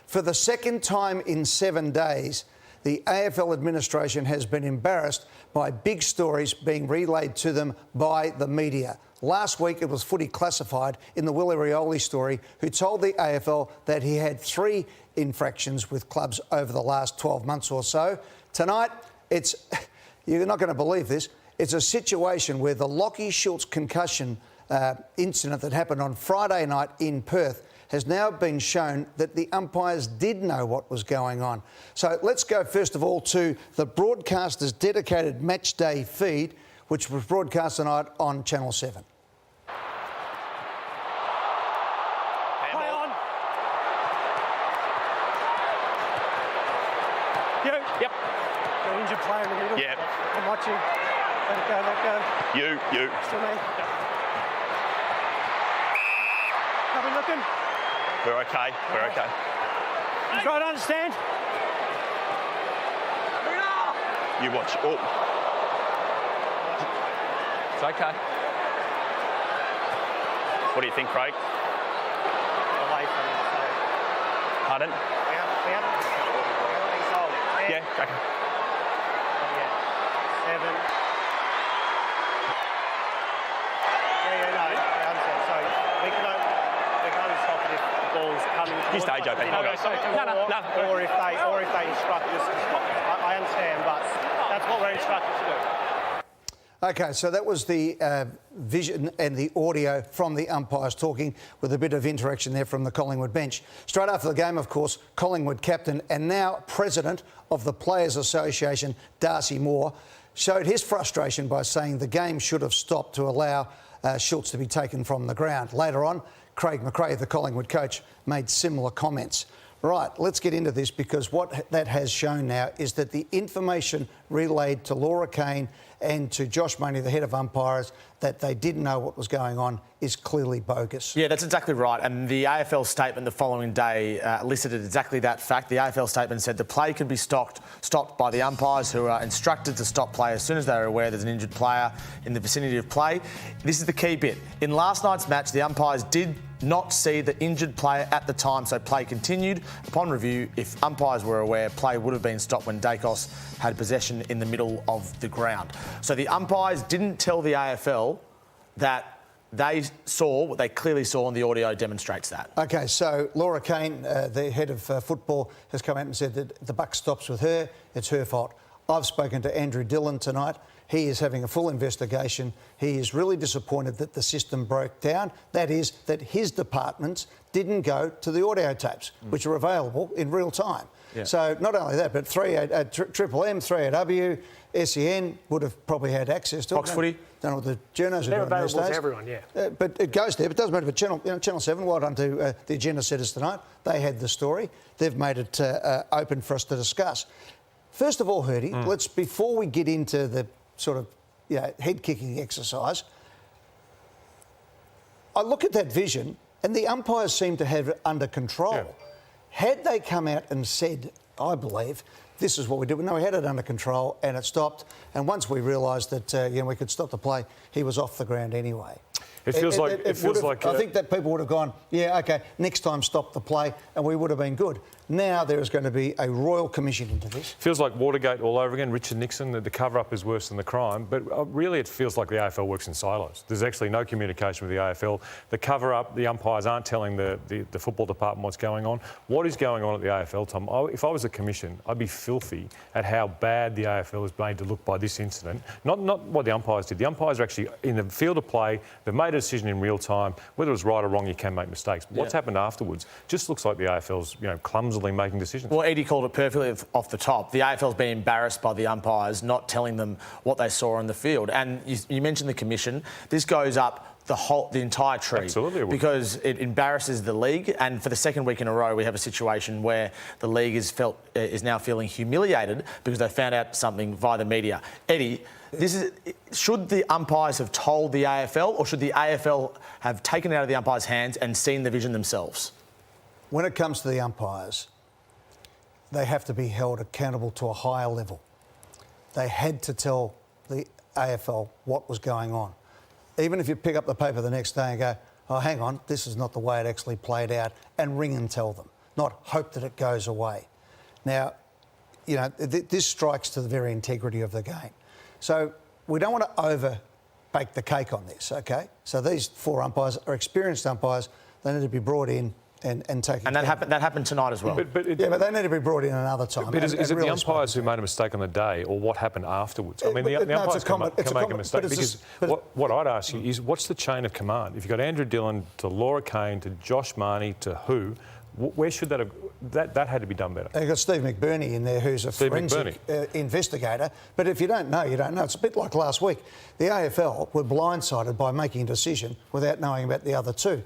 For the second time in 7 days, the AFL administration has been embarrassed by big stories being relayed to them by the media. Last week, it was Footy Classified in the Willie Rioli story, who told the AFL that he had 3 infractions with clubs over the last 12 months or so. Tonight, it's, you're not going to believe this, it's a situation where the Lachie Schultz concussion incident that happened on Friday night in Perth has now been shown that the umpires did know what was going on. So let's go first of all to the broadcaster's dedicated match day feed, which was broadcast tonight on Channel 7. Play on. You. Yep. The injured player in the middle. Yep. I'm watching. Let it go, let it go. You. Still me. Have we looking? We're okay. We're okay. You try to understand? You watch. Oh. It's okay. What do you think, Craig? Away from him, so. Pardon? We haven't been sold. Yeah, okay. Yeah. 7. No, I understand. So we can only stop it if the ball's coming. You stay, Joe. I'll go. No. Or if they instruct us to stop it. I understand, but that's what we're instructed to do. OK, so that was the vision and the audio from the umpires talking, with a bit of interaction there from the Collingwood bench. Straight after the game, of course, Collingwood captain and now president of the Players Association, Darcy Moore, showed his frustration by saying the game should have stopped to allow Schultz to be taken from the ground. Later on, Craig McRae, the Collingwood coach, made similar comments. Right, let's get into this, because what that has shown now is that the information relayed to Laura Kane and to Josh Money, the head of umpires, that they didn't know what was going on is clearly bogus. Yeah, that's exactly right. And the AFL statement the following day elicited exactly that fact. The AFL statement said the play can be stopped by the umpires, who are instructed to stop play as soon as they are aware there's an injured player in the vicinity of play. This is the key bit. In last night's match, the umpires did not see the injured player at the time, so play continued. Upon review, if umpires were aware, play would have been stopped when Dacos had possession in the middle of the ground. So the umpires didn't tell the AFL that they saw what they clearly saw, and the audio demonstrates that. OK, so Laura Kane, the head of football, has come out and said that the buck stops with her. It's her fault. I've spoken to Andrew Dillon tonight. He is having a full investigation. He is really disappointed that the system broke down. That is, that his departments didn't go to the audio tapes, which are available in real time. Yeah. So not only that, but Triple M, 3AW, SEN would have probably had access to Fox it. Footy. Don't know what the journos are doing available these days. to everyone, yeah. But it goes there. But it doesn't matter. But Channel 7, well done to the agenda setters tonight. They had the story. They've made it open for us to discuss. First of all, Hurdy, let's, before we get into the sort of head-kicking exercise, I look at that vision and the umpires seem to have it under control. Yeah. Had they come out and said, I believe, this is what we did, no, we had it under control and it stopped, and once we realised that we could stop the play, he was off the ground anyway. It feels like I think that people would have gone, yeah, OK, next time stop the play, and we would have been good. Now there is going to be a royal commission into this. Feels like Watergate all over again. Richard Nixon, the cover-up is worse than the crime. But really it feels like the AFL works in silos. There's actually no communication with the AFL. The cover-up, the umpires aren't telling the football department what's going on. What is going on at the AFL, Tom? If I was a commission, I'd be filthy at how bad the AFL is made to look by this incident. Not what the umpires did. The umpires are actually in the field of play. They've made a decision in real time. Whether it's right or wrong, you can make mistakes. But what's happened afterwards just looks like the AFL's, clumsily making decisions. Well, Eddie called it perfectly off the top. The AFL's been embarrassed by the umpires not telling them what they saw on the field. And you mentioned the commission. This goes up the entire tree. Absolutely. Because it embarrasses the league, and for the second week in a row we have a situation where the league is now feeling humiliated because they found out something via the media. Eddie, should the umpires have told the AFL, or should the AFL have taken it out of the umpires' hands and seen the vision themselves? When it comes to the umpires, they have to be held accountable to a higher level. They had to tell the AFL what was going on. Even if you pick up the paper the next day and go, oh, hang on, this is not the way it actually played out, and ring and tell them. not hope that it goes away. Now, you know, this strikes to the very integrity of the game. So we don't want to over-bake the cake on this, OK? So these 4 umpires are experienced umpires. They need to be brought in and taken. And that happened tonight as well. But they need to be brought in another time. But is it the umpires who made a mistake on the day, or what happened afterwards? I mean, the umpires can make a mistake. Because what I'd ask you is, what's the chain of command? If you've got Andrew Dillon to Laura Kane to Josh Marnie to who, where should that have... That had to be done better. You've got Steve McBurney in there, who's a forensic investigator. But if you don't know, you don't know. It's a bit like last week. The AFL were blindsided by making a decision without knowing about the other 2.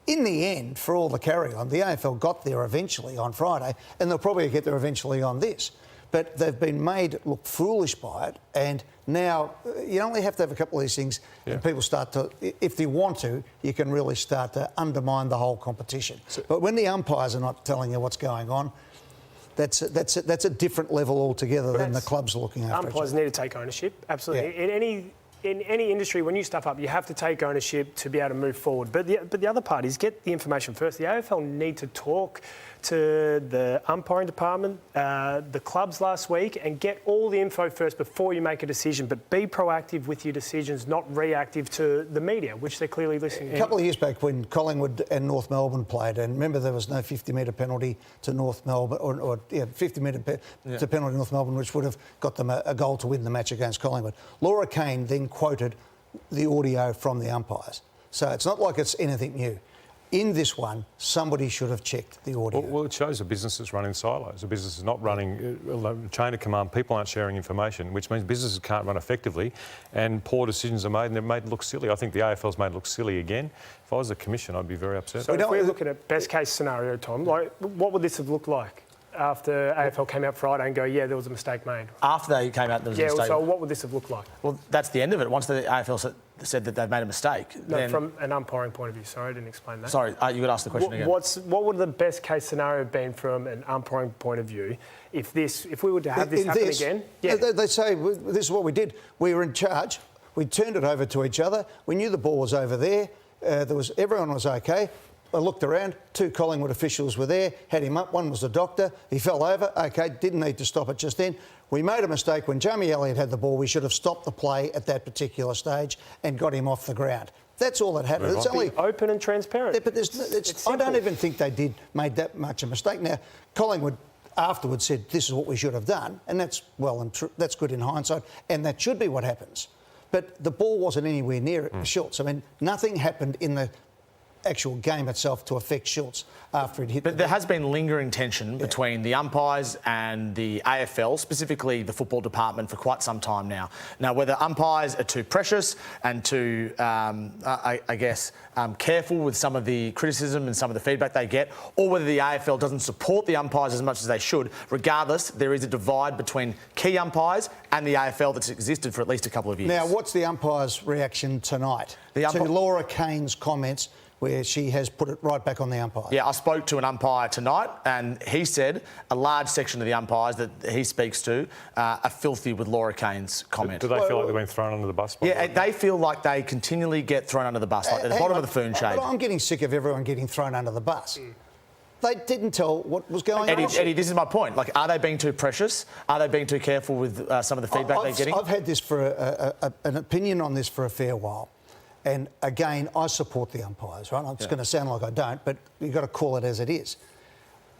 In the end, for all the carry-on, the AFL got there eventually on Friday, and they'll probably get there eventually on this. But they've been made look foolish by it, and now you only have to have a couple of these things, and people start to, if they want to, you can really start to undermine the whole competition. But when the umpires are not telling you what's going on, that's a different level altogether than the clubs are looking after. Umpires need to take ownership, absolutely. Yeah. In any industry, when you stuff up, you have to take ownership to be able to move forward. But the other part is get the information first. The AFL need to talk to the umpiring department, the clubs last week, and get all the info first before you make a decision. But be proactive with your decisions, not reactive to the media, which they're clearly listening to. A couple of years back when Collingwood and North Melbourne played, and remember there was no 50-metre penalty to North Melbourne, or 50-metre to penalty to North Melbourne, which would have got them a goal to win the match against Collingwood. Laura Kane then quoted the audio from the umpires. So it's not like it's anything new. In this one, somebody should have checked the audio. Well, it shows a business that's running silos. A business is not running a chain of command. People aren't sharing information, which means businesses can't run effectively, and poor decisions are made, and they're made look silly. I think the AFL's made look silly again. If I was the Commission, I'd be very upset. So if we're looking at best-case scenario, Tom, like, what would this have looked like after AFL came out Friday and go, yeah, there was a mistake made? After they came out, there was a mistake. Yeah, so what would this have looked like? Well, that's the end of it. Once the AFL said that they've made a mistake. No, then... from an umpiring point of view. Sorry, I didn't explain that. Sorry, you could ask the question again. What would the best case scenario have been from an umpiring point of view if we were to have this happen again? Yeah. They say, this is what we did. We were in charge. We turned it over to each other. We knew the ball was over there. Everyone was okay. I looked around, 2 Collingwood officials were there, had him up, one was the doctor, he fell over, OK, didn't need to stop it just then. We made a mistake when Jamie Elliott had the ball, we should have stopped the play at that particular stage and got him off the ground. That's all that happened. It's only open and transparent. But I don't even think they made that much a mistake. Now, Collingwood afterwards said this is what we should have done, and that's well and that's good in hindsight, and that should be what happens. But the ball wasn't anywhere near Schultz. I mean, nothing happened in the actual game itself to affect Schultz after it hit. But there has been lingering tension between the umpires and the AFL, specifically the football department, for quite some time now. Now, whether umpires are too precious and too, careful with some of the criticism and some of the feedback they get, or whether the AFL doesn't support the umpires as much as they should, regardless, there is a divide between key umpires and the AFL that's existed for at least a couple of years. Now, what's the umpire's reaction tonight to Laura Kane's comments where she has put it right back on the umpire? Yeah, I spoke to an umpire tonight, and he said a large section of the umpires that he speaks to are filthy with Laura Kane's comment. Do they feel like they've been thrown under the bus? Yeah, they feel like they continually get thrown under the bus, like at the bottom of the food chain. I'm getting sick of everyone getting thrown under the bus. They didn't tell what was going on. Eddie, this is my point. Like, are they being too precious? Are they being too careful with some of the feedback they're getting? I've had this an opinion on this for a fair while. And again, I support the umpires, right? It's going to sound like I don't, but you've got to call it as it is.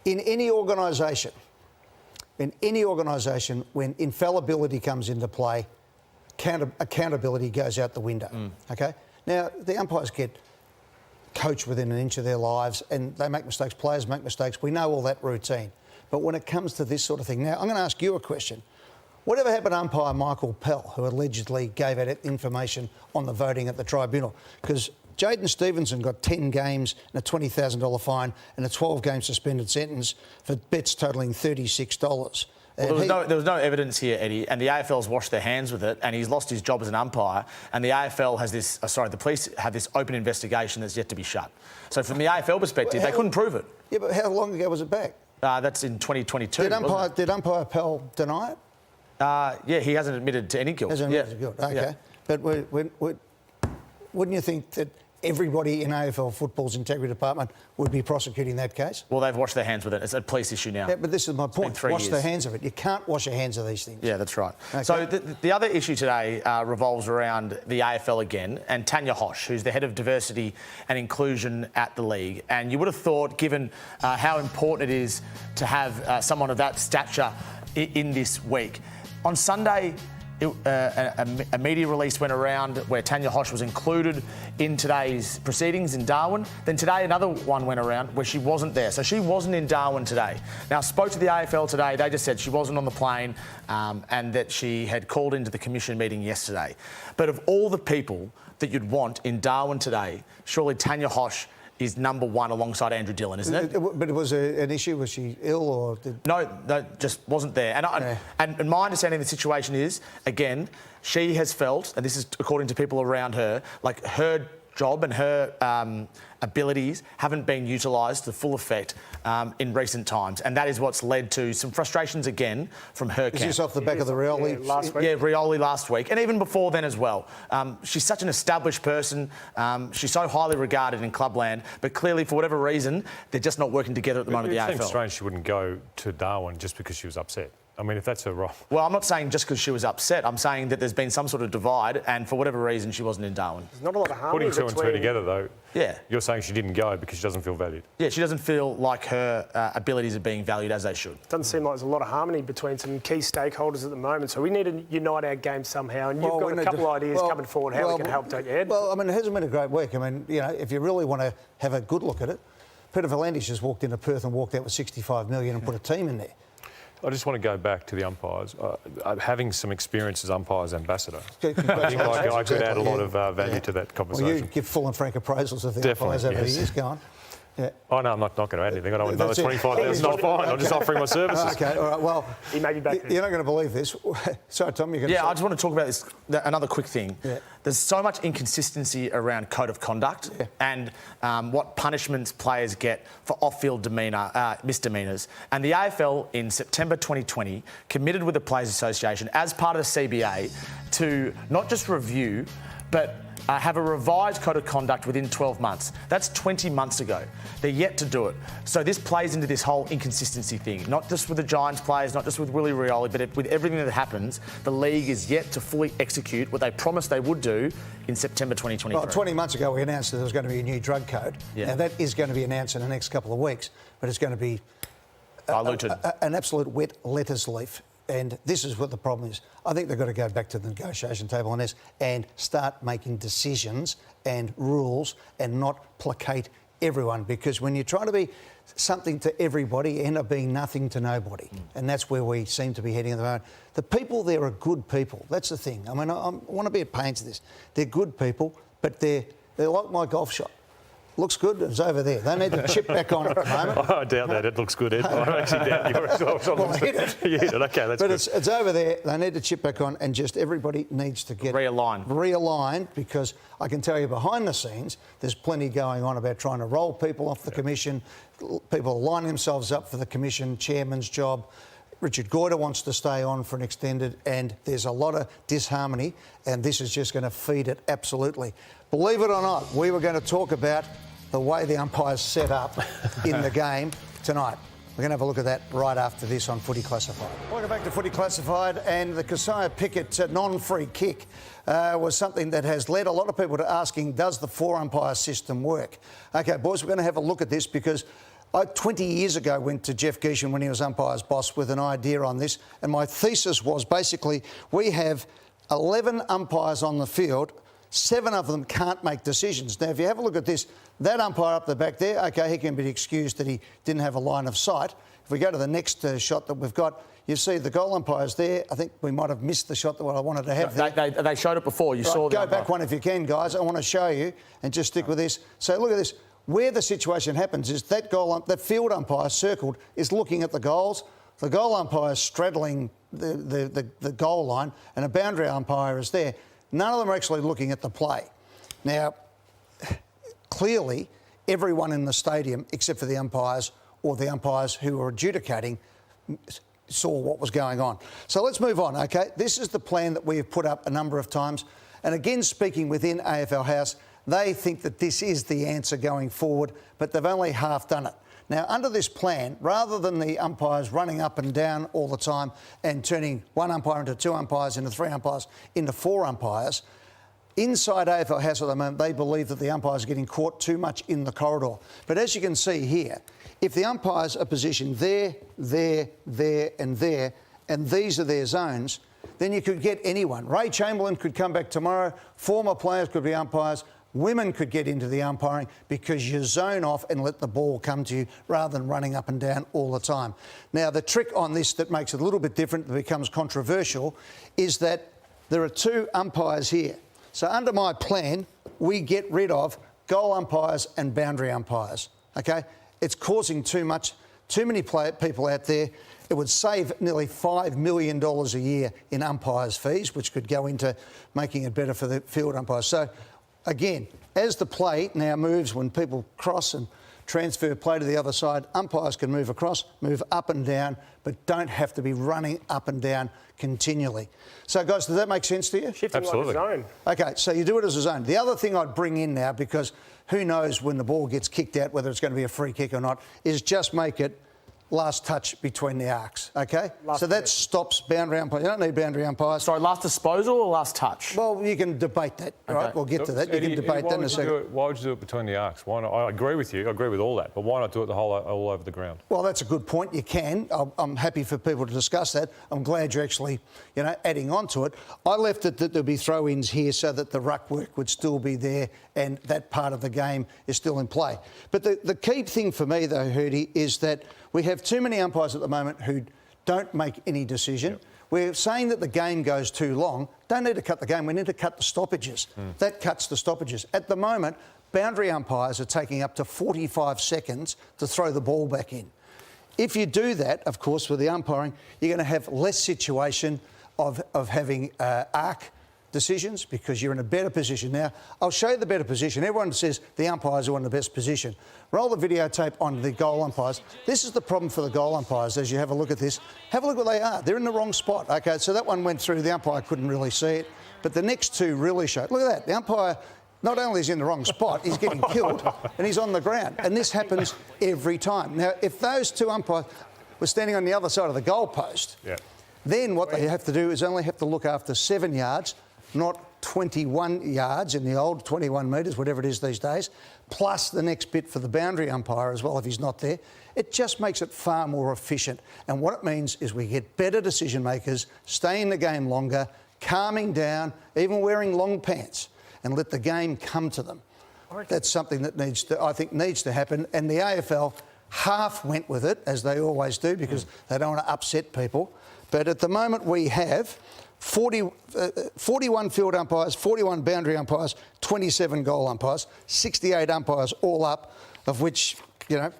In any organisation, when infallibility comes into play, accountability goes out the window, OK? Now, the umpires get coached within an inch of their lives and they make mistakes, players make mistakes. We know all that routine. But when it comes to this sort of thing, now, I'm going to ask you a question. Whatever happened to umpire Michael Pell, who allegedly gave out information on the voting at the tribunal? Because Jaden Stevenson got 10 games and a $20,000 fine and a 12-game suspended sentence for bets totalling $36. Well, there was no evidence here, Eddie, and the AFL's washed their hands with it, and he's lost his job as an umpire, and the AFL has this... the police have this open investigation that's yet to be shut. So from the AFL perspective, they couldn't prove it. Yeah, but how long ago was it back? That's in 2022, Did umpire Pell deny it? Yeah, he hasn't admitted to any guilt. Hasn't admitted to guilt, OK. Yeah. But wouldn't you think that everybody in AFL football's integrity department would be prosecuting that case? Well, they've washed their hands with it. It's a police issue now. Yeah, but this is my point. Wash 3 years. their hands of it. You can't wash your hands of these things. Yeah, that's right. Okay. So the other issue today revolves around the AFL again and Tanya Hosh, who's the head of diversity and inclusion at the league. And you would have thought, given how important it is to have someone of that stature in this week. On Sunday, a media release went around where Tanya Hosh was included in today's proceedings in Darwin. Then today another one went around where she wasn't there. So she wasn't in Darwin today. Now, I spoke to the AFL today. They just said she wasn't on the plane and that she had called into the commission meeting yesterday. But of all the people that you'd want in Darwin today, surely Tanya Hosh is number one alongside Andrew Dillon, isn't it? But it was an issue. Was she ill or did... No, just wasn't there. And my understanding of the situation is, again, she has felt, and this is according to people around her, like her job and her abilities haven't been utilised to full effect in recent times. And that is what's led to some frustrations again from her camp. Is this off the back of the Rioli? Last week. Yeah, Rioli last week, and even before then as well. She's such an established person. She's so highly regarded in clubland, but clearly, for whatever reason, they're just not working together at the moment. It The seems AFL. strange she wouldn't go to Darwin just because she was upset. I mean, if that's her role. Well, I'm not saying just because she was upset. I'm saying that there's been some sort of divide, and for whatever reason, she wasn't in Darwin. There's not a lot of harmony Putting two and two together, though, Yeah. you're saying she didn't go because she doesn't feel valued. Yeah, she doesn't feel like her abilities are being valued as they should. Doesn't seem like there's a lot of harmony between some key stakeholders at the moment. So we need to unite our game somehow. And you've got a couple of ideas coming forward how we can help, don't you, Ed? Well, I mean, it hasn't been a great week. I mean, you know, if you really want to have a good look at it, Peter V'landys just walked into Perth and walked out with 65 million and put a team in there. I just want to go back to the umpires. Having some experience as umpires ambassador, I think Congratulations. I could add a lot of value to that conversation. Well, you give full and frank appraisals of the Definitely, umpires over the yes. years, go on. Yeah. Oh, no, I'm not going to add anything. I don't want another That's it. $25,000 fine. I'm just offering my services. Okay, all right, well, He may be back there. you're not going to believe this. Sorry, Tom, you're going to Yeah, say... I just want to talk about this. Another quick thing. Yeah. There's so much inconsistency around code of conduct and what punishments players get for off-field misdemeanours. And the AFL in September 2020 committed with the Players Association as part of the CBA to not just review, but have a revised code of conduct within 12 months. That's 20 months ago. They're yet to do it. So this plays into this whole inconsistency thing, not just with the Giants players, not just with Willie Rioli, but with everything that happens. The league is yet to fully execute what they promised they would do in September 2023. Well, 20 months ago we announced that there was going to be a new drug code. Yeah. Now, that is going to be announced in the next couple of weeks, but it's going to be diluted. an absolute wet lettuce leaf. And this is what the problem is. I think they've got to go back to the negotiation table on this and start making decisions and rules and not placate everyone, because when you're trying to be something to everybody, you end up being nothing to nobody. And that's where we seem to be heading at the moment. The people there are good people. That's the thing. I mean, I want to be at pains with this. They're good people, but they're like my golf shot. Looks good, it's over there. They need to chip back on at the moment. I doubt that. It looks good, Ed. I actually doubt yours. Well, I hit it. You hit it. OK, that's but good. it's over there. They need to chip back on, and just everybody needs to get realigned, because I can tell you behind the scenes there's plenty going on about trying to roll people off the commission, people lining themselves up for the commission chairman's job. Richard Goyder wants to stay on for an extended, and there's a lot of disharmony, and this is just going to feed it absolutely. Believe it or not, we were going to talk about the way the umpires set up in the game tonight. We're going to have a look at that right after this on Footy Classified. Welcome back to Footy Classified, and the Keziah Pickett non-free kick was something that has led a lot of people to asking, does the four-umpire system work? OK, boys, we're going to have a look at this, because I 20 years ago went to Jeff Geeshan when he was umpire's boss with an idea on this, and my thesis was basically we have 11 umpires on the field, 7 of them can't make decisions. Now, if you have a look at this, that umpire up the back there, OK, he can be excused that he didn't have a line of sight. If we go to the next shot that we've got, you see the goal umpire's there. I think we might have missed the shot that I wanted to have there. They showed it before. You saw the Go back one if you can, guys. I want to show you, and just stick with this. So look at this. Where the situation happens is that that field umpire circled is looking at the goals. The goal umpire is straddling the goal line, and a boundary umpire is there. None of them are actually looking at the play. Now, clearly, everyone in the stadium, except for the umpires or the umpires who were adjudicating, saw what was going on. So let's move on, OK? This is the plan that we have put up a number of times. And again, speaking within AFL House, They think that this is the answer going forward, but they've only half done it. Now, under this plan, rather than the umpires running up and down all the time and turning one umpire into two umpires, into three umpires, into four umpires, inside AFL House at the moment, they believe that the umpires are getting caught too much in the corridor. But as you can see here, if the umpires are positioned there, and these are their zones, then you could get anyone. Ray Chamberlain could come back tomorrow. Former players could be umpires. Women could get into the umpiring because you zone off and let the ball come to you rather than running up and down all the time. Now, the trick on this that makes it a little bit different, that becomes controversial, is that there are two umpires here. So under my plan, we get rid of goal umpires and boundary umpires, OK? It's causing too many people out there. It would save nearly $5 million a year in umpires' fees, which could go into making it better for the field umpires. So, again, as the play now moves, when people cross and transfer play to the other side, umpires can move across, move up and down, but don't have to be running up and down continually. So, guys, does that make sense to you? Shifting Absolutely. like a zone. OK, so you do it as a zone. The other thing I'd bring in now, because who knows when the ball gets kicked out, whether it's going to be a free kick or not, is just make it last touch between the arcs, OK? So that stops boundary umpires. You don't need boundary umpires. Sorry, last disposal or last touch? Well, you can debate that, all right? We'll get to that. You can debate that in a second. Why would you do it between the arcs? Why not? I agree with you. I agree with all that. But why not do it all over the ground? Well, that's a good point. You can. I'm happy for people to discuss that. I'm glad you're actually, adding on to it. I left it that there'll be throw-ins here so that the ruck work would still be there and that part of the game is still in play. But the key thing for me, though, Hurdy, is that we have too many umpires at the moment who don't make any decision. Yep. We're saying that the game goes too long. Don't need to cut the game. We need to cut the stoppages. That cuts the stoppages. At the moment, boundary umpires are taking up to 45 seconds to throw the ball back in. If you do that, of course, with the umpiring, you're going to have less situation of having arc decisions because you're in a better position. Now, I'll show you the better position. Everyone says the umpires are in the best position. Roll the videotape on the goal umpires. This is the problem for the goal umpires as you have a look at this. Have a look what they are. They're in the wrong spot. OK, so that one went through. The umpire couldn't really see it. But the next two really show. Look at that. The umpire not only is in the wrong spot, he's getting killed and he's on the ground. And this happens every time. Now, if those two umpires were standing on the other side of the goal post, then what they have to do is only have to look after 7 yards, not 21 yards in the old 21 metres, whatever it is these days, plus the next bit for the boundary umpire as well if he's not there. It just makes it far more efficient. And what it means is we get better decision makers, stay in the game longer, calming down, even wearing long pants, and let the game come to them. That's something that I think needs to happen. And the AFL half went with it, as they always do, because they don't want to upset people. But at the moment we have 41 field umpires, 41 boundary umpires, 27 goal umpires, 68 umpires all up, of which,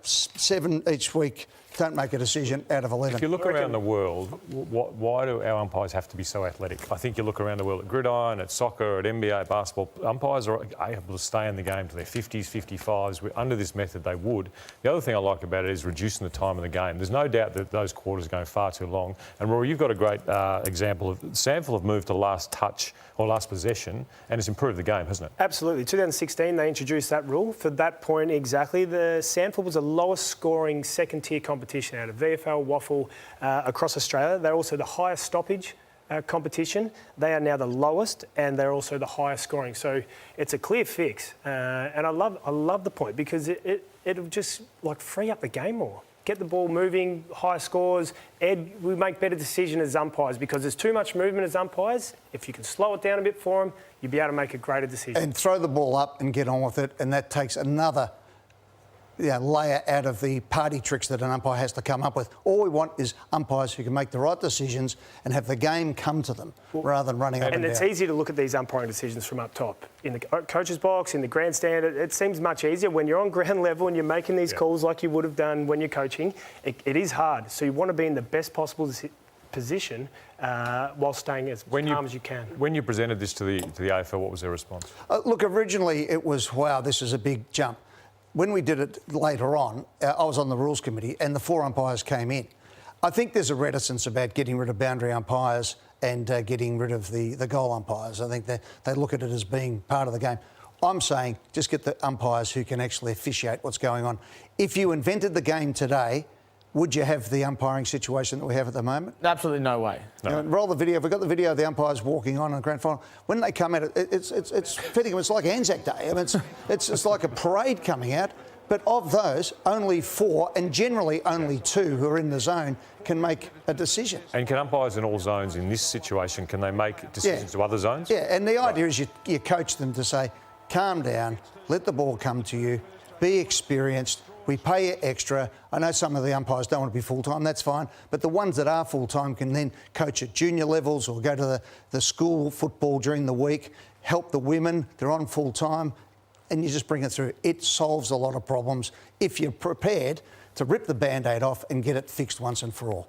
7 each week don't make a decision out of 11. If you look around the world, why do our umpires have to be so athletic? I think you look around the world at gridiron, at soccer, at NBA, basketball, umpires are able to stay in the game to their 50s, 55s. Under this method, they would. The other thing I like about it is reducing the time of the game. There's no doubt that those quarters are going far too long. And Rory, you've got a great example of Samford have moved to last touch or last possession, and it's improved the game, hasn't it? Absolutely. 2016, they introduced that rule. For that point exactly, the Samford was the lowest scoring second-tier competition out of VFL, WAFL across Australia. They're also the highest stoppage competition. They are now the lowest, and they're also the highest scoring. So it's a clear fix. And I love the point because it'll just free up the game more. Get the ball moving, high scores. We make better decisions as umpires because there's too much movement as umpires. If you can slow it down a bit for them, you'll be able to make a greater decision. And throw the ball up and get on with it, and that takes another layer out of the party tricks that an umpire has to come up with. All we want is umpires who can make the right decisions and have the game come to them rather than running up and down. And it's easy to look at these umpiring decisions from up top. In the coach's box, in the grandstand, it seems much easier. When you're on ground level and you're making these calls like you would have done when you're coaching, it is hard. So you want to be in the best possible position while staying as calm as you can. When you presented this to the AFL, what was their response? Look, originally it was, wow, this is a big jump. When we did it later on, I was on the rules committee and the 4 umpires came in. I think there's a reticence about getting rid of boundary umpires and getting rid of the goal umpires. I think they look at it as being part of the game. I'm saying just get the umpires who can actually officiate what's going on. If you invented the game today, would you have the umpiring situation that we have at the moment? Absolutely no way. No. You know, roll the video. We've got the video of the umpires walking on in the grand final. When they come out, it's fitting. It's like Anzac Day. I mean, it's like a parade coming out. But of those, only 4, and generally only 2 who are in the zone, can make a decision. And can umpires in all zones in this situation, can they make decisions to other zones? Yeah, and the idea is you coach them to say, calm down, let the ball come to you, be experienced, we pay you extra. I know some of the umpires don't want to be full-time, that's fine, but the ones that are full-time can then coach at junior levels or go to the school football during the week, help the women, they're on full-time, and you just bring it through. It solves a lot of problems if you're prepared to rip the Band-Aid off and get it fixed once and for all.